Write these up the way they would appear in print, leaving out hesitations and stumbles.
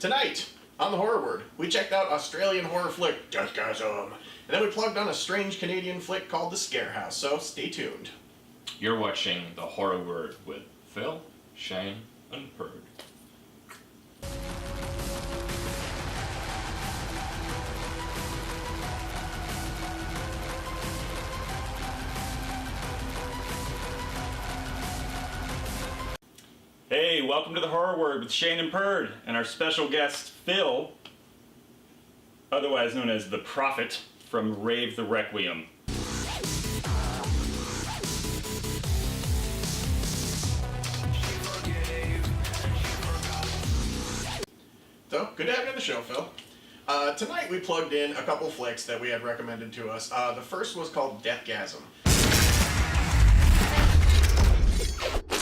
Tonight, on the Horror Word, we checked out Australian horror flick Deathgasm, and then we plugged on a strange Canadian flick called The Scare House, so stay tuned. You're watching The Horror Word with Phil, Shane, and Perd. Hey, welcome to the Horror Word with Shane and Perd, and our special guest, Phil, otherwise known as the Prophet from Rave the Requiem. So, good to have you on the show, Phil. Tonight we plugged in a couple flicks that we had recommended to us. The first was called Deathgasm.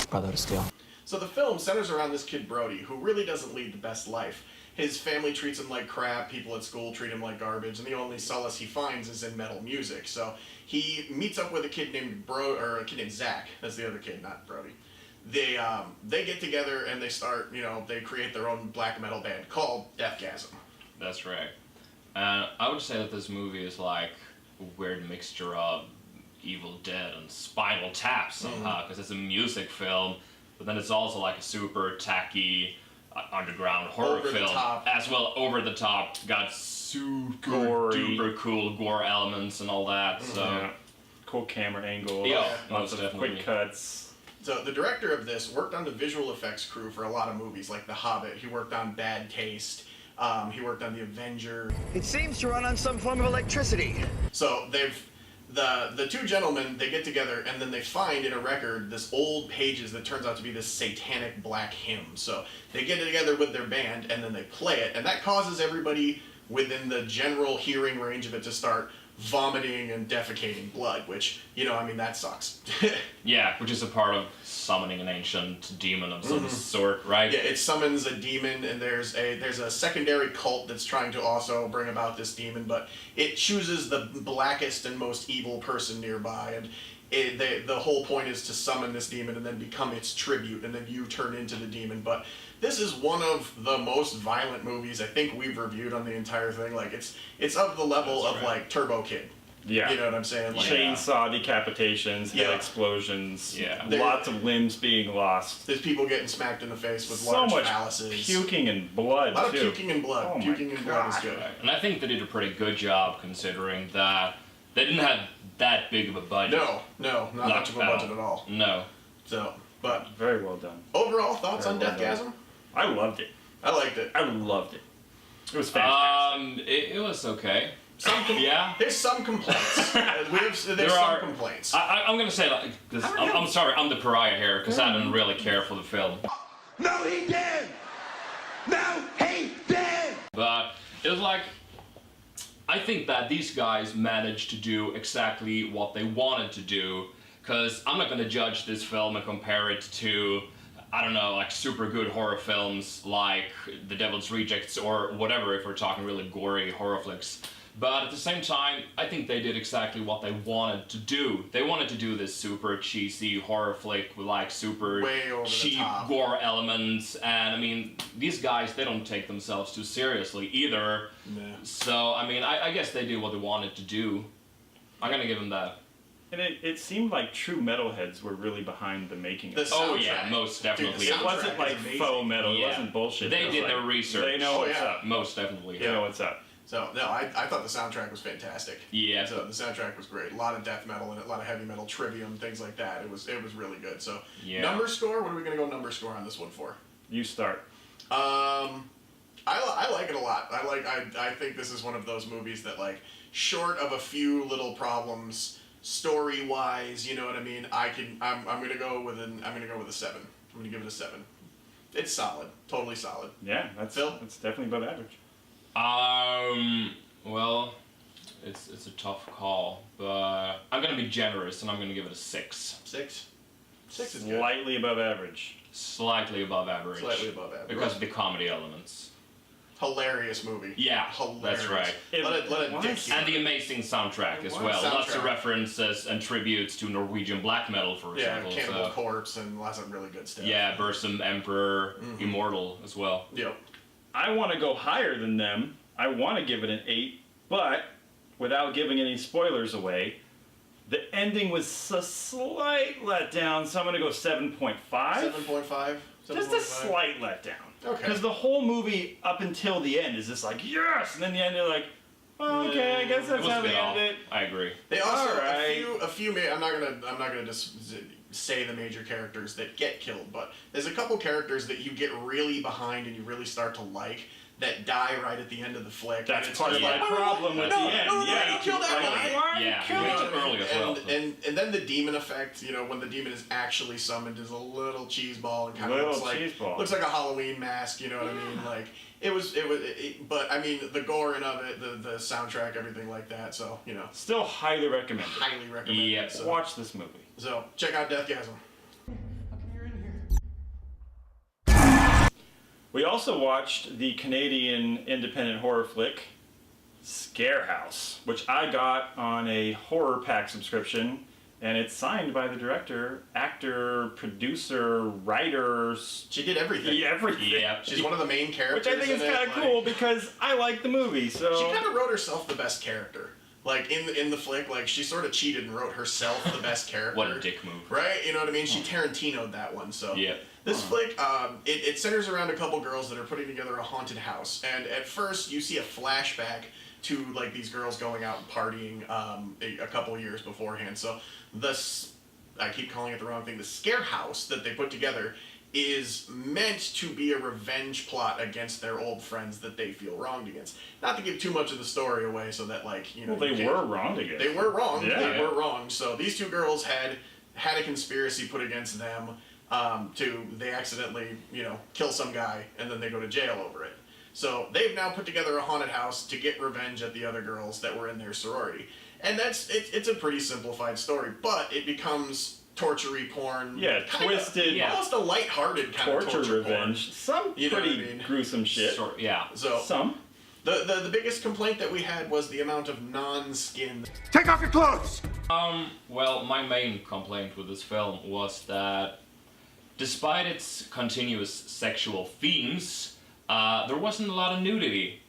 Brother of Steel. So the film centers around this kid Brody, who really doesn't lead the best life. His family treats him like crap, people at school treat him like garbage, and the only solace he finds is in metal music. So he meets up with a kid named Zach. That's the other kid, not Brody. They get together and they start, they create their own black metal band called Deathgasm. That's right. I would say that this movie is like a weird mixture of Evil Dead and Spinal Tap somehow, because it's a music film, but then it's also like a super tacky underground horror film as well, over the top, got super duper cool gore elements and all that. So Yeah. Cool camera angle, most lots of definitely. quick cuts. So the director of this worked on the visual effects crew for a lot of movies, like The Hobbit. He worked on Bad Taste. He worked on The Avenger. It seems to run on some form of electricity. So the two gentlemen, they get together and then they find in a record this old pages that turns out to be this satanic black hymn. So they get together with their band and then they play it, and that causes everybody within the general hearing range of it to start vomiting and defecating blood, which, that sucks. yeah, which is a part of summoning an ancient demon of some sort, right? Yeah, it summons a demon, and there's a secondary cult that's trying to also bring about this demon, but it chooses the blackest and most evil person nearby, and the whole point is to summon this demon and then become its tribute, and then you turn into the demon. But this is one of the most violent movies I think we've reviewed on the entire thing. Like, it's of the level of like Turbo Kid. Yeah. You know what I'm saying? Like, Chainsaw decapitations, head Yeah. explosions, Yeah. lots of limbs being lost. there's people getting smacked in the face with So large much phalluses. puking and blood, A lot of too. puking and blood. Oh my Puking and blood is God. good. Right. And I think they did a pretty good job considering that they didn't have that big of a budget. No, not much of a budget at all. No. So, but Very well done. overall thoughts on Very well Deathgasm? I loved it. I liked it. I loved it. It was fantastic. It was okay. Yeah. There's some complaints. There's some complaints. I'm gonna say, like, I'm sorry, I'm the pariah here because I didn't really care for the film. No, he did! No, he did! But it was like, I think that these guys managed to do exactly what they wanted to do, because I'm not gonna judge this film and compare it to, I don't know, like super good horror films like The Devil's Rejects or whatever, if we're talking really gory horror flicks. But at the same time, I think they did exactly what they wanted to do. They wanted to do this super cheesy horror flick with like super Way over the cheap top. gore elements, and these guys, they don't take themselves too seriously either. Nah. So, I guess they did what they wanted to do. I'm gonna give them that. And it seemed like true metalheads were really behind the making of The it. Oh soundtrack. yeah, most definitely. Dude, It wasn't soundtrack like is amazing. faux metal. Yeah. It wasn't bullshit. They It was did like, their research. They know Oh, what's yeah. up. Most definitely. They know what's up. So, no, I thought the soundtrack was fantastic. Yeah. So the soundtrack was great. A lot of death metal in it, a lot of heavy metal, trivium, things like that. It was really good. So, Yeah. number score, what are we going to go number score on this one for? You start. I like it a lot. I think this is one of those movies that, like, short of a few little problems story wise, you know what I mean? I'm gonna go with a 7. I'm gonna give it a 7. It's solid, totally solid. Yeah, that's definitely above average. Well, it's a tough call, but I'm gonna be generous and I'm gonna give it a 6. 6. 6 is good. Slightly above average. Slightly above average. Slightly above average. Because of the comedy elements. Hilarious movie. Yeah, Hilarious. that's right. Let it dick you. And the amazing soundtrack as well. Lots of references and tributes to Norwegian black metal, for Yeah, example. Cannibal So. Corpse and lots of really good stuff. Yeah, Bursum, Emperor, Mm-hmm. Immortal as well. Yep. I want to go higher than them. I want to give it an 8, but without giving any spoilers away, the ending was a slight letdown, so I'm going to go 7.5. 7.5? Just a slight letdown. Okay. Because the whole movie up until the end is just like, yes! And then the end you're like, oh, okay, I guess It that's was how a they bit off. end it. I agree. They also Alright. a few. I'm not gonna just say the major characters that get killed, but there's a couple characters that you get really behind and you really start to like that die right at the end of the flick. That's and it's part just of my like, problem with the end. No, Yeah, don't kill that guy. Why are you Yeah, killing you him? mentioned early as well. And then the demon effect, when the demon is actually summoned, is a little cheese ball and kind of Little looks like cheese ball. looks like a Halloween mask. You know what I mean? Like but I mean the gore and of it, the soundtrack, everything like that. So Still highly recommended. highly recommend. Yep. it. So, Watch this movie. so check out Deathgasm. We also watched the Canadian independent horror flick, Scarehouse, which I got on a horror pack subscription, and it's signed by the director, actor, producer, writer, She did everything. everything. Yeah. She's one of the main characters. Which I think is in it, kind of like- cool because I like the movie, so... She kind of wrote herself the best character. Like in the flick, like she sort of cheated and wrote herself the best character. What a dick move. Right? You know what I mean? She Tarantino'd that one. So Yeah. this flick, it centers around a couple girls that are putting together a haunted house. And at first, you see a flashback to like these girls going out and partying a couple years beforehand. So I keep calling it the wrong thing. The scare house that they put together is meant to be a revenge plot against their old friends that they feel wronged against. Not to give too much of the story away, so that Well, you they can't- were wrong to get. They were wrong. Yeah. They were wrong. So these two girls had a conspiracy put against them. They accidentally kill some guy and then they go to jail over it. So they've now put together a haunted house to get revenge at the other girls that were in their sorority. And it's a pretty simplified story, but it becomes torture-y porn. Yeah, kinda- twisted. Yeah. Almost a lighthearted kind of Torture torture revenge. Some You know what I pretty mean? gruesome shit. Yeah. porn. So Some. the biggest complaint that we had was the amount of non-skin. Take off your clothes! Well, my main complaint with this film was that despite its continuous sexual themes, there wasn't a lot of nudity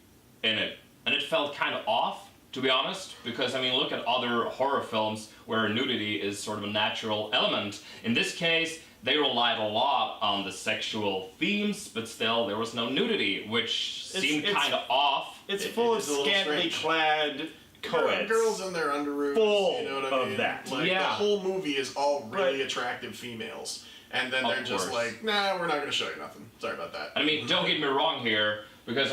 in it. And it felt kind of off, to be honest, because, look at other horror films where nudity is sort of a natural element. In this case, they relied a lot on the sexual themes, but still, there was no nudity, which seemed it's- kind of off. It's It full of is a little scantily strange. clad co-eds. Girls in their underoos, Full you know what I of mean? that. Like, Yeah. the whole movie is all really But- attractive females. And then Of they're just course. like, nah, we're not going to show you nothing. Sorry about that. Don't get me wrong here, because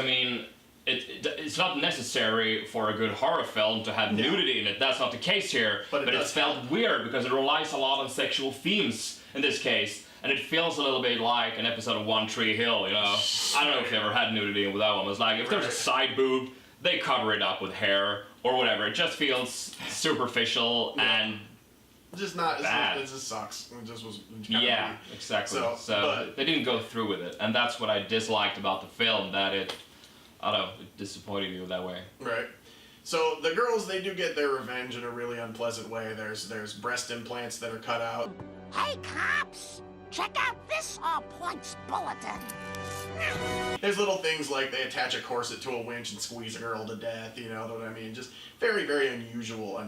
it's not necessary for a good horror film to have nudity in it. That's not the case here. But it it does felt weird because it relies a lot on sexual themes in this case, and it feels a little bit like an episode of One Tree Hill. I don't know if you ever had nudity with that one. It's like if there's a Right. side boob, they cover it up with hair or whatever. It just feels superficial and It's just not, Bad. it just sucks. It just was kinda yeah, weird. exactly. So, So but- they didn't go through with it, and that's what I disliked about the film. That it disappointed you that way. Right. So the girls, they do get their revenge in a really unpleasant way. There's breast implants that are cut out. Hey, cops! Check out this all-points bulletin. There's little things like they attach a corset to a winch and squeeze a girl to death, you know what I mean? Just very, very unusual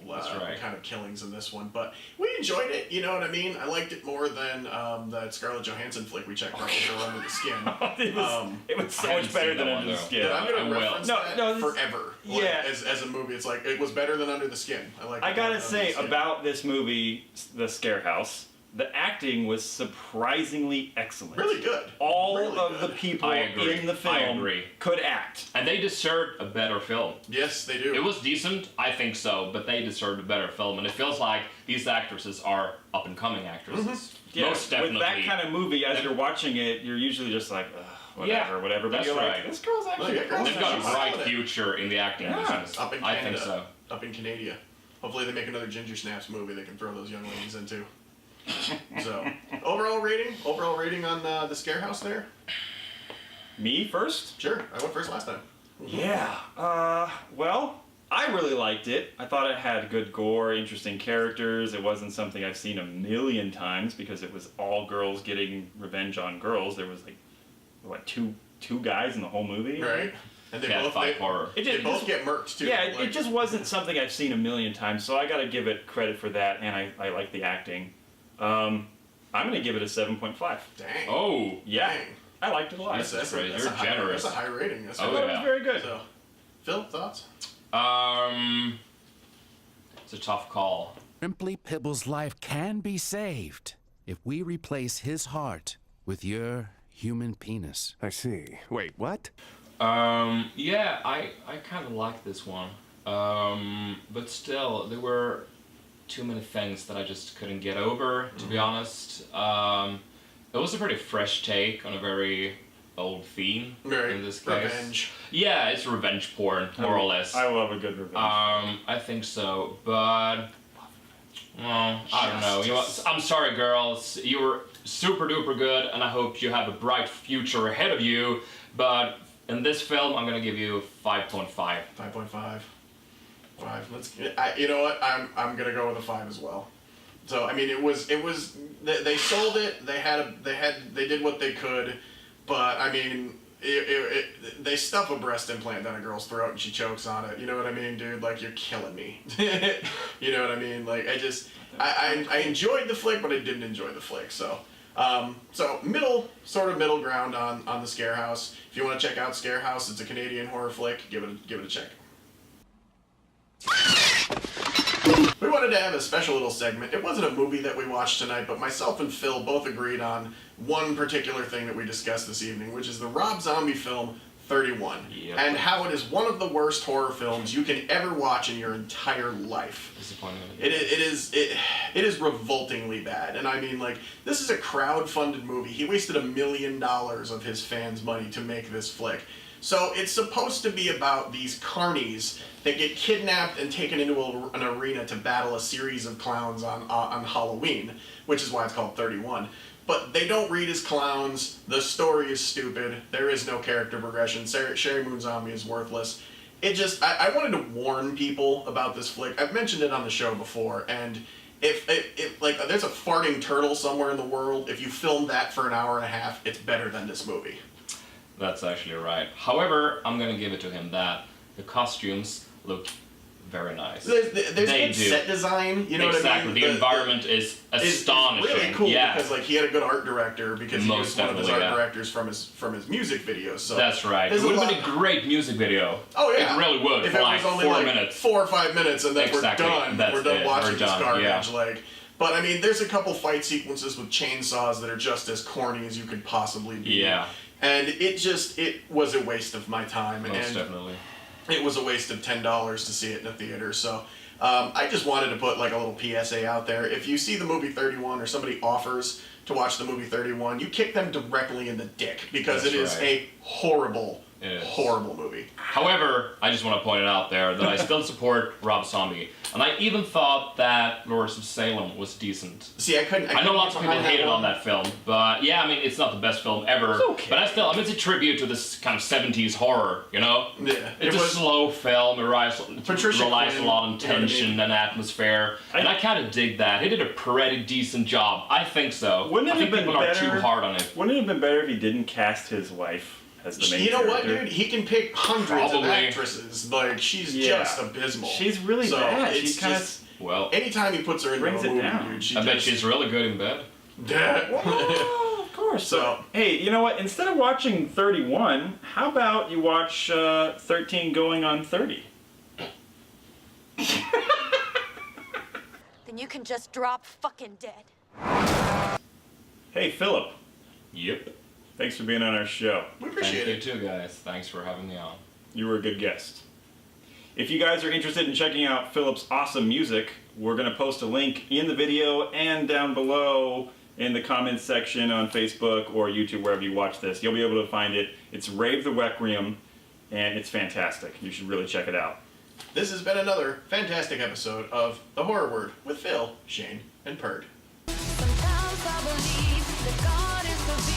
That's right. kind of killings in this one. But we enjoyed it, you know what I mean? I liked it more than that Scarlett Johansson flick we checked out before Under the Skin. it was so I haven't much better seen than that Under one, the though. Skin. And I'm I gonna will. reference No, that no, this- forever. Like, yeah. as a movie, it's like it was better than Under the Skin. I like. I it gotta more than say Under the Skin. about this movie, The Scarehouse, the acting was surprisingly excellent. Really good. All Really of good. the people I agree. in the film I agree. could act. And they deserved a better film. Yes, they do. It was decent, I think so, but they deserved a better film. And it feels like these actresses are up-and-coming actresses. Yeah, Most definitely. with that kind of movie, as you're watching it, you're usually just like, ugh, whatever, Yeah, whatever. But that's you're like, right. this girl's actually yeah, girls They've got a She's bright killing it. future in the acting Yeah. business. Up in I Canada. think so. Up in Canada. Hopefully they make another Ginger Snaps movie they can throw those young ladies into. So, overall rating on the Scarehouse there? Me first? Sure, I went first last time. Yeah. Well, I really liked it. I thought it had good gore, interesting characters. It wasn't something I've seen a million times because it was all girls getting revenge on girls. There was like, what, two two guys in the whole movie. Right. And they Cat both fight horror. they both get murked too. Yeah, like, it just wasn't something I've seen a million times, so I got to give it credit for that, and I like the acting. I'm going to give it a 7.5. Dang. Oh, Yeah, Dang. I liked it a lot. That's great. That's You're a high, generous. That's a high rating. That's Oh, I thought it yeah. was very good. So, Phil, thoughts? It's a tough call. Simply Pibble's life can be saved if we replace his heart with your human penis. I see. Wait, what? Yeah, I kind of like this one. But still, there were too many things that I just couldn't get over, to be honest. It was a pretty fresh take on a very old theme Very in this case. revenge. Yeah, it's revenge porn, more or less. I love a good revenge. I think so, but well, I don't know. You know what? I'm sorry, girls. You were super duper good, and I hope you have a bright future ahead of you. But in this film, I'm gonna give you 5.5. 5.5. 5. You know what? I'm gonna go with a 5 as well. So I mean, it was they sold it. They did what they could, but I mean, they stuff a breast implant down a girl's throat and she chokes on it. You know what I mean, dude? Like, you're killing me. You know what I mean? Like, I enjoyed the flick, but I didn't enjoy the flick. So. So middle ground on the Scare House. If you want to check out Scare House, it's a Canadian horror flick. Give it a check. We wanted to have a special little segment. It wasn't a movie that we watched tonight, but myself and Phil both agreed on one particular thing that we discussed this evening, which is the Rob Zombie film 31, Yep. and how it is one of the worst horror films you can ever watch in your entire life. Disappointing. It is revoltingly bad, and I mean, like, this is a crowd-funded movie. He wasted $1 million of his fans' money to make this flick. So it's supposed to be about these carnies that get kidnapped and taken into an arena to battle a series of clowns on Halloween, which is why it's called 31. But they don't read as clowns. The story is stupid. There is no character progression. Sherry Moon Zombie is worthless. It just, I wanted to warn people about this flick. I've mentioned it on the show before, and if like, there's a farting turtle somewhere in the world, if you film that for an hour and a half, it's better than this movie. That's actually right. However, I'm gonna give it to him that the costumes look very nice. There's They good do. set design, you know Exactly. what I mean? The environment is astonishing. It's really cool yeah. because, like, he had a good art director because he Most was one of his art definitely, yeah. directors from his music videos. So That's right. It there's would have lot- been a great music video. Oh yeah, It really would. If For it like was only 4 like minutes. 4 or 5 minutes, and then Exactly. we're done. That's We're done it. watching We're this done, garbage. yeah. Like, but I mean, there's a couple fight sequences with chainsaws that are just as corny as you could possibly be. Yeah. And it was a waste of my time, Most and definitely. it was a waste of $10 to see it in a theater. So I just wanted to put like a little PSA out there. If you see the movie 31 or somebody offers to watch the movie 31, you kick them directly in the dick because That's it is right. a horrible, It is. horrible movie. However, I just want to point it out there that I still support Rob Zombie. And I even thought that Lords of Salem was decent. See, I couldn't. I know lots of people get behind hated one. on that film, but yeah, I mean, it's not the best film ever. It's okay. But I mean, it's a tribute to this kind of 70s horror, you know? Yeah, It's it a was- slow film, it relies Patricia a lot Quinn, on you know what I tension mean? and atmosphere. And I kind of dig that. He did a pretty decent job. I think so. Wouldn't it I think have been people are better- too hard on it. Wouldn't it have been better if he didn't cast his wife as the main You know what, character? dude? He can pick hundreds Probably. of actresses. Like, she's Yeah. just abysmal. She's really so bad. It's She's kind of. just, Well, anytime he puts her into a Brings it movie, down. dude, she I bet just, she's really good in bed. Oh, of course. So- hey, you know what? Instead of watching 31, how about you watch 13 going on 30? Then you can just drop fucking dead. Hey, Philip. Yep. Thanks for being on our show. we Thank appreciate you it. too, guys. Thanks for having me on. You were a good guest. If you guys are interested in checking out Philip's awesome music, we're going to post a link in the video and down below in the comments section on Facebook or YouTube, wherever you watch this. You'll be able to find it. It's Rave the Requiem, and it's fantastic. You should really check it out. This has been another fantastic episode of The Horror Word with Phil, Shane, and Perd. Sometimes I believe that God is the